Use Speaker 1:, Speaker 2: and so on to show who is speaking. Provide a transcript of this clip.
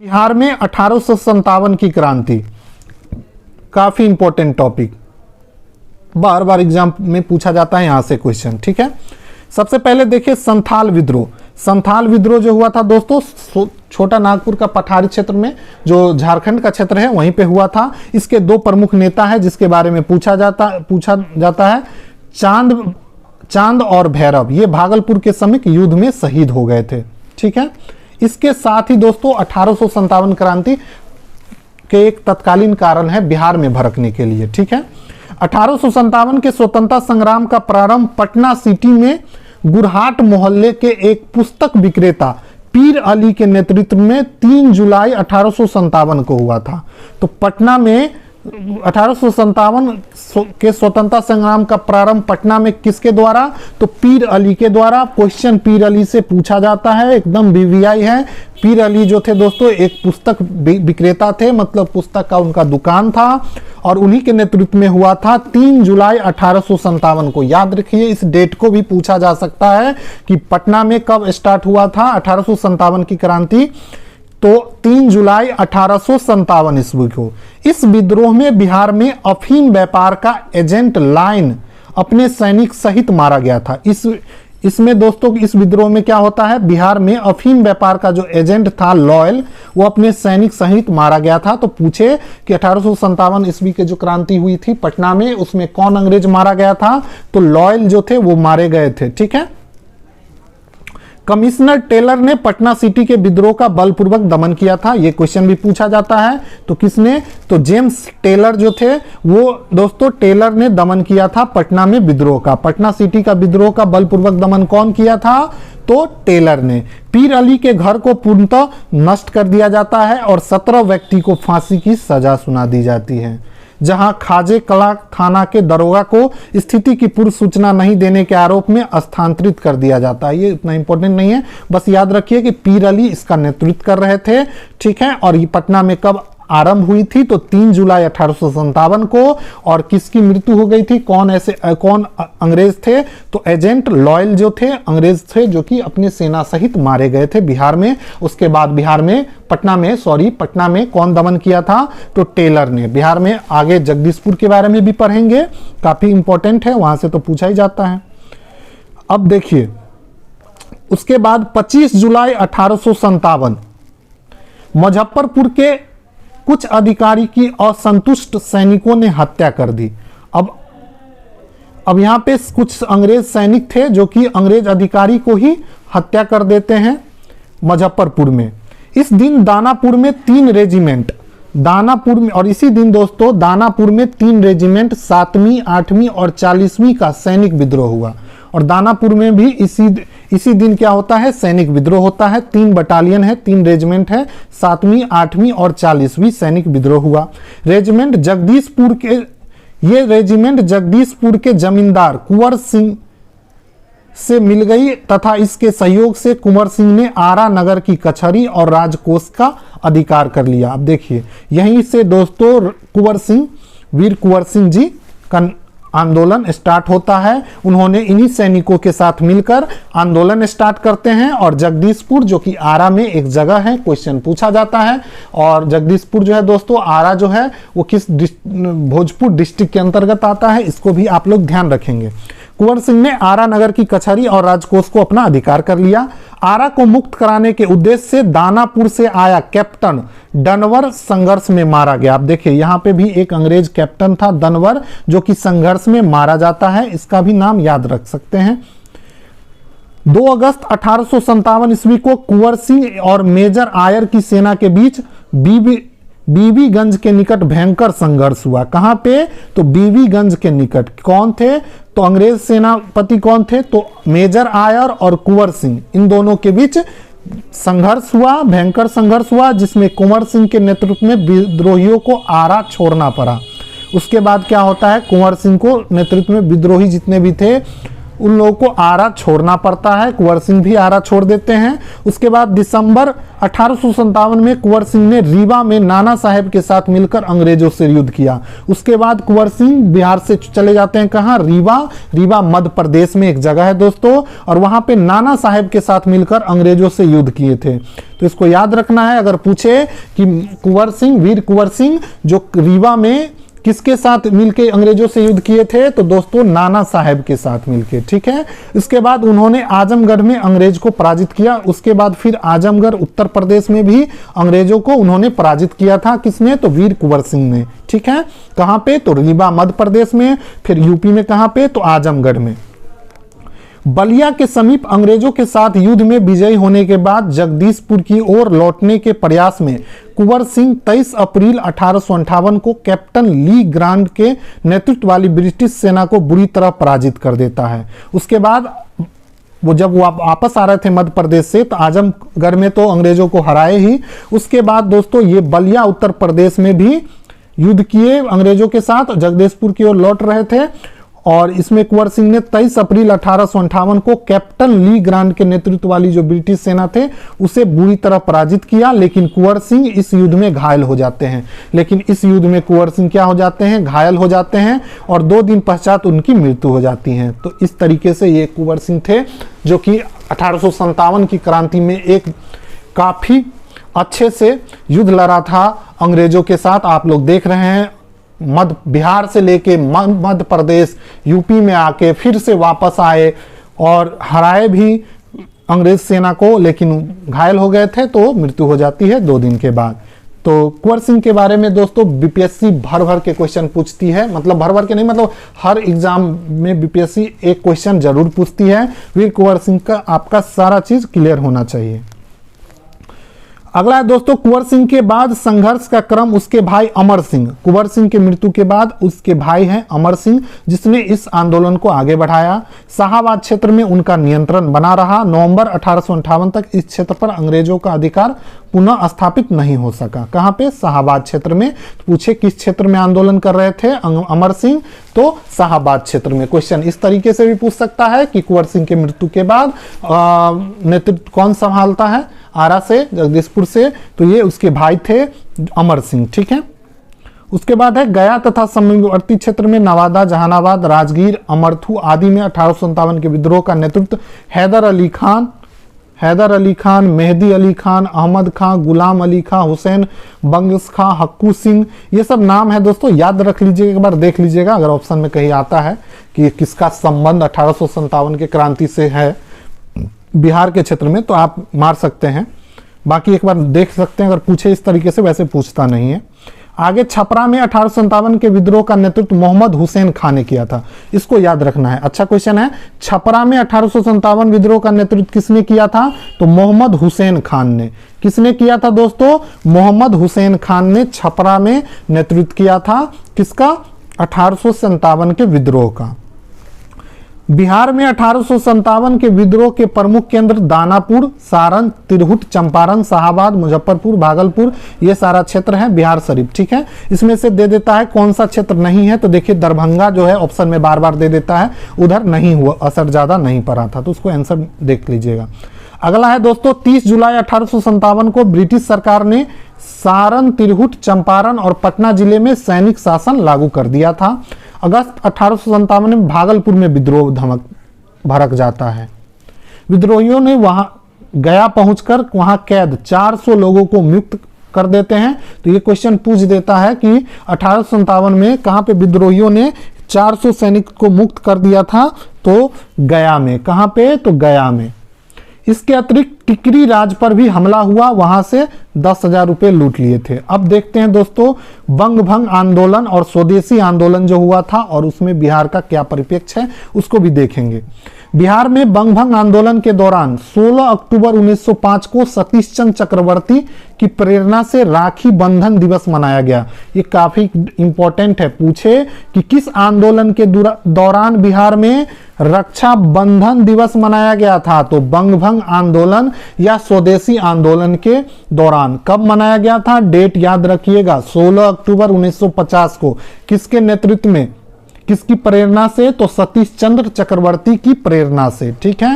Speaker 1: बिहार में 1857 की क्रांति काफी इंपॉर्टेंट टॉपिक, बार बार एग्जाम में पूछा जाता है यहां से क्वेश्चन। ठीक है, सबसे पहले देखिए संथाल विद्रोह। संथाल विद्रोह जो हुआ था दोस्तों छोटा नागपुर का पठारी क्षेत्र में, जो झारखंड का क्षेत्र है वहीं पे हुआ था। इसके दो प्रमुख नेता है जिसके बारे में पूछा जाता है। चांद और भैरव, ये भागलपुर के समीप युद्ध में शहीद हो गए थे। ठीक है, इसके साथ ही दोस्तों 1857 क्रांति के एक तत्कालीन कारण है बिहार में भड़कने के लिए। ठीक है, 1857 के स्वतंत्रता संग्राम का प्रारंभ पटना सिटी में गुरहाट मोहल्ले के एक पुस्तक विक्रेता पीर अली के नेतृत्व में 3 जुलाई 1857 को हुआ था। तो पटना में 1857 के स्वतंत्रता संग्राम का प्रारंभ पटना में किसके द्वारा? तो पीर अली के द्वारा। क्वेश्चन पीर अली से पूछा जाता है, एकदम बीवीआई है। पीर अली जो थे दोस्तों एक पुस्तक विक्रेता थे, मतलब पुस्तक का उनका दुकान था और उन्हीं के नेतृत्व में हुआ था 3 जुलाई 1857 को। याद रखिए, इस डेट को भी पूछा जा सकता है कि पटना में कब स्टार्ट हुआ था 1857 की क्रांति। तो 3 जुलाई 1857 ईस्वी को इस विद्रोह में बिहार में अफीम व्यापार का एजेंट लाइन अपने सैनिक सहित मारा गया था। इसमें दोस्तों इस विद्रोह में क्या होता है, बिहार में अफीम व्यापार का जो एजेंट था लॉयल, वो अपने सैनिक सहित मारा गया था। तो पूछे कि 1857 ईस्वी के जो क्रांति हुई थी पटना में, उसमें कौन अंग्रेज मारा गया था? तो लॉयल जो थे वो मारे गए थे। ठीक है, कमिश्नर टेलर ने पटना सिटी के विद्रोह का बलपूर्वक दमन किया था। यह क्वेश्चन भी पूछा जाता है। तो किसने? तो जेम्स टेलर जो थे वो दोस्तों टेलर ने दमन किया था पटना में विद्रोह का। पटना सिटी का विद्रोह का बलपूर्वक दमन कौन किया था? तो टेलर ने। पीर अली के घर को पूर्णतः नष्ट कर दिया जाता है और 17 व्यक्ति को फांसी की सजा सुना दी जाती है। जहां खाजे कला थाना के दरोगा को स्थिति की पूर्व सूचना नहीं देने के आरोप में स्थानांतरित कर दिया जाता है। ये इतना इंपॉर्टेंट नहीं है, बस याद रखिए कि पीर अली इसका नेतृत्व कर रहे थे। ठीक है, और ये पटना में कब आरंभ हुई थी? तो 3 जुलाई 1857 को। और किसकी मृत्यु हो गई थी? कौन अंग्रेज थे? तो एजेंट लॉयल जो थे अंग्रेज थे, जो कि अपने सेना सहित मारे गए थे बिहार में। उसके बाद पटना में कौन दमन किया था? तो टेलर ने। बिहार में आगे जगदीशपुर के बारे में भी पढ़ेंगे, काफी इंपॉर्टेंट है, वहां से तो पूछा ही जाता है। अब देखिए, उसके बाद 25 जुलाई 1857 मुजफ्फरपुर के कुछ अधिकारी की असंतुष्ट सैनिकों ने हत्या कर दी। अब यहां पे कुछ अंग्रेज सैनिक थे जो कि अंग्रेज अधिकारी को ही हत्या कर देते हैं मुजफ्फरपुर में। इस दिन दानापुर में 3 रेजिमेंट, दानापुर में, और इसी दिन दोस्तों दानापुर में 3 रेजिमेंट 7वीं, 8वीं और 40वीं का सैनिक विद्रोह हुआ। और दानापुर में भी इसी दिन क्या होता है? सैनिक विद्रोह होता है। 3 बटालियन है, 3 रेजिमेंट है, 7वीं, 8वीं और 40वीं सैनिक विद्रोह हुआ। रेजिमेंट जगदीशपुर के जमींदार कुंवर सिंह से मिल गई तथा इसके सहयोग से कुंवर सिंह ने आरा नगर की कचहरी और राजकोष का अधिकार कर लिया। अब देखिए, यहीं से दोस्तों वीर कुंवर सिंह जी का आंदोलन स्टार्ट होता है। उन्होंने इन्हीं सैनिकों के साथ मिलकर आंदोलन स्टार्ट करते हैं। और जगदीशपुर जो कि आरा में एक जगह है, क्वेश्चन पूछा जाता है। और जगदीशपुर जो है दोस्तों, आरा जो है वो किस भोजपुर डिस्ट्रिक्ट के अंतर्गत आता है, इसको भी आप लोग ध्यान रखेंगे। कुंवर सिंह ने आरा नगर की कचहरी और राजकोष को अपना अधिकार कर लिया। आरा को मुक्त कराने के उद्देश्य से दानापुर से आया कैप्टन डनवर संघर्ष में मारा गया। आप देखिए, यहाँ पे भी एक अंग्रेज कैप्टन था डनवर, जो कि संघर्ष में मारा जाता है। इसका भी नाम याद रख सकते हैं। 2 अगस्त 1857 ईस्वी को कुंवर सिंह और मेजर आयर की सेना के बीच बीबीगंज के निकट भयंकर संघर्ष हुआ। कहां पे? तो बीबीगंज के निकट। कौन थे? तो अंग्रेज सेनापति कौन थे? तो मेजर आयर और कुंवर सिंह, इन दोनों के बीच संघर्ष हुआ, भयंकर संघर्ष हुआ, जिसमें कुंवर सिंह के नेतृत्व में विद्रोहियों को आरा छोड़ना पड़ा। उसके बाद क्या होता है? कुंवर सिंह को नेतृत्व में विद्रोही जितने भी थे उन लोगों को आरा छोड़ना पड़ता है, कुंवर सिंह भी आरा छोड़ देते हैं। उसके बाद दिसंबर 1857 में कुंवर सिंह ने रीवा में नाना साहेब के साथ मिलकर अंग्रेजों से युद्ध किया। उसके बाद कुंवर सिंह बिहार से चले जाते हैं कहां? रीवा। रीवा मध्य प्रदेश में एक जगह है दोस्तों, और वहां पे नाना साहेब के साथ मिलकर अंग्रेजों से युद्ध किए थे। तो इसको याद रखना है। अगर पूछे कि कुंवर सिंह, वीर कुंवर सिंह जो रीवा में किसके साथ मिलके अंग्रेजों से युद्ध किए थे? तो दोस्तों नाना साहेब के साथ मिलके, ठीक है। इसके बाद उन्होंने आजमगढ़ में अंग्रेज को पराजित किया। उसके बाद फिर आजमगढ़ उत्तर प्रदेश में भी अंग्रेजों को उन्होंने पराजित किया था। किसने? तो वीर कुंवर सिंह ने, ठीक है। कहां पे? तो रीवा मध्य प्रदेश में। फिर यूपी में कहां पे? तो आजमगढ़ में। बलिया के समीप अंग्रेजों के साथ युद्ध में विजयी होने के बाद जगदीशपुर की ओर लौटने के प्रयास में कुंवर सिंह 23 अप्रैल 1858 को कैप्टन ली ग्रांट के नेतृत्व वाली ब्रिटिश सेना को बुरी तरह पराजित कर देता है। उसके बाद वो जब वो वापस आ रहे थे मध्य प्रदेश से, तो आजमगढ़ में तो अंग्रेजों को हराए ही। उसके बाद दोस्तों ये बलिया उत्तर प्रदेश में भी युद्ध किए अंग्रेजों के साथ, जगदीशपुर की ओर लौट रहे थे। और इसमें कुंवर सिंह ने 23 अप्रैल 1858 को कैप्टन ली ग्रांट के नेतृत्व वाली जो ब्रिटिश सेना थे उसे बुरी तरह पराजित किया। लेकिन कुंवर सिंह इस युद्ध में घायल हो जाते हैं। कुंवर सिंह क्या हो जाते हैं? घायल हो जाते हैं, और 2 दिन पश्चात उनकी मृत्यु हो जाती है। तो इस तरीके से ये कुंवर सिंह थे जो कि 1857 की क्रांति में एक काफी अच्छे से युद्ध लड़ा था अंग्रेजों के साथ। आप लोग देख रहे हैं बिहार से लेके मध्य प्रदेश, यूपी में आके फिर से वापस आए और हराए भी अंग्रेज सेना को, लेकिन घायल हो गए थे तो मृत्यु हो जाती है 2 दिन के बाद। तो कुंवर सिंह के बारे में दोस्तों बीपीएससी भर भर के क्वेश्चन पूछती है, मतलब भर भर के नहीं, मतलब हर एग्जाम में बीपीएससी एक क्वेश्चन जरूर पूछती है। वीर कुंवर सिंह का आपका सारा चीज क्लियर होना चाहिए। अगला है दोस्तों कुंवर सिंह के बाद संघर्ष का क्रम उसके भाई अमर सिंह। कुंवर सिंह की मृत्यु के बाद उसके भाई हैं अमर सिंह, जिसने इस आंदोलन को आगे बढ़ाया। शाहाबाद क्षेत्र में उनका नियंत्रण बना रहा। नवंबर 1858 तक इस क्षेत्र पर अंग्रेजों का अधिकार पुनः स्थापित नहीं हो सका। कहां पे? शाहाबाद क्षेत्र में। पूछे किस क्षेत्र में आंदोलन कर रहे थे अमर सिंह? तो शाहाबाद क्षेत्र में। क्वेश्चन इस तरीके से भी पूछ सकता है कि कुंवर सिंह की मृत्यु के बाद नेतृत्व कौन संभालता है? आरा से, जगदीशपुर से, तो ये उसके भाई थे अमर सिंह, ठीक है। उसके बाद है गया तथा समीपवर्ती क्षेत्र में नवादा, जहानाबाद, राजगीर, अमरथू आदि में 1857 के विद्रोह का नेतृत्व हैदर अली खान, मेहदी अली खान, अहमद खां, गुलाम अली खां, हुसैन बंगस खां, हक्कू सिंह, ये सब नाम है दोस्तों, याद रख लीजिएगा, एक बार देख लीजिएगा। अगर ऑप्शन में कहीं आता है कि किसका संबंध 1857 के क्रांति से है बिहार के क्षेत्र में, तो आप मार सकते हैं। बाकी एक बार देख सकते हैं अगर पूछे इस तरीके से, वैसे पूछता नहीं है। आगे छपरा में 1857 के विद्रोह का नेतृत्व मोहम्मद हुसैन खान ने किया था। इसको याद रखना है, अच्छा क्वेश्चन है। छपरा में 1857 विद्रोह का नेतृत्व किसने किया था? तो मोहम्मद हुसैन खान ने। किसने किया था दोस्तों? मोहम्मद हुसैन खान ने छपरा में नेतृत्व किया था। किसका? 1857 के विद्रोह का। बिहार में 1857 के विद्रोह के प्रमुख केंद्र दानापुर, सारण, तिरहुत, चंपारण, शाहाबाद, मुजफ्फरपुर, भागलपुर, ये सारा क्षेत्र है बिहार शरीफ, ठीक है। इसमें से दे देता है कौन सा क्षेत्र नहीं है, तो देखिए दरभंगा जो है ऑप्शन में बार बार दे देता है, उधर नहीं हुआ, असर ज्यादा नहीं पड़ा था, तो उसको आंसर देख लीजिएगा। अगला है दोस्तों 30 जुलाई 1857 को ब्रिटिश सरकार ने सारण, तिरहुत, चंपारण और पटना जिले में सैनिक शासन लागू कर दिया था। अगस्त 1857 में भागलपुर में विद्रोह भड़क जाता है। विद्रोहियों ने वहां गया पहुंचकर वहां कैद 400 लोगों को मुक्त कर देते हैं। तो ये क्वेश्चन पूछ देता है कि 1857 में कहां पे विद्रोहियों ने 400 सैनिक को मुक्त कर दिया था? तो गया में। कहां पे? तो गया में। इसके अतिरिक्त टिकरी राज पर भी हमला हुआ, वहां से 10,000 रुपए लूट लिए थे। अब देखते हैं दोस्तों बंग भंग आंदोलन और स्वदेशी आंदोलन जो हुआ था और उसमें बिहार का क्या परिप्रेक्ष्य है उसको भी देखेंगे। बिहार में बंग भंग आंदोलन के दौरान 16 अक्टूबर 1905 को सतीश चंद्र चक्रवर्ती की प्रेरणा से राखी बंधन दिवस मनाया गया। ये काफी इंपॉर्टेंट है, पूछे कि किस आंदोलन के दौरान बिहार में रक्षा बंधन दिवस मनाया गया था? तो बंग भंग आंदोलन या स्वदेशी आंदोलन के दौरान। कब मनाया गया था? डेट याद रखिएगा, 16 अक्टूबर 1950 को। किसके नेतृत्व में? किसकी प्रेरणा से? तो सतीश चंद्र चक्रवर्ती की प्रेरणा से। ठीक है।